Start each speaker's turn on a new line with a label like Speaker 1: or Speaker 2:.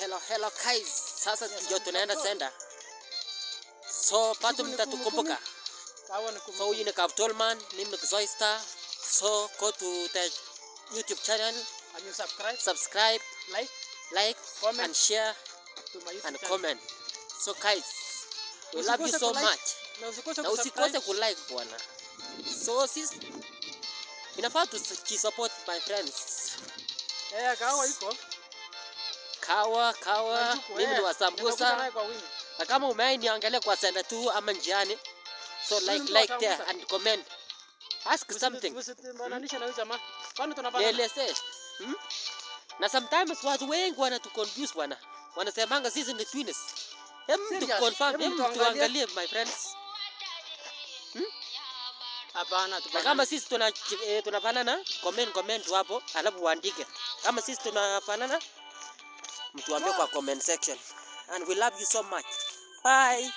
Speaker 1: Hello guys. Sasa ndio tunaenda senda. So bado mtatukumbuka. So huyu ni Kaptolman, mimi ni Zoystar. So go to the YouTube channel
Speaker 2: and you
Speaker 1: subscribe, like,
Speaker 2: comment,
Speaker 1: and share
Speaker 2: to my YouTube
Speaker 1: and
Speaker 2: channel.
Speaker 1: comment. So guys, we love you so much. Na usikose ku like bwana. So sis inafaa tu support my friends.
Speaker 2: Kawa iko.
Speaker 1: Kawa mimi ni wa sambusa. Na kama umeniangalia kwa senda tu ama njiani, so like there and comment. Ask something.
Speaker 2: Bananisha na jamaa. Kwani tunapata?
Speaker 1: Nieleze. Na sometimes watu wengi wanatuconfuse bwana. Wanasemanga sisi ni twins. Hem to confirm, tuangalie my friends.
Speaker 2: Hapana,
Speaker 1: na kama sisi tunafanana, comment hapo, alafu uandike. Kama sisi tunafanana, mtuambie kwa comment section. And we love you so much. Bye.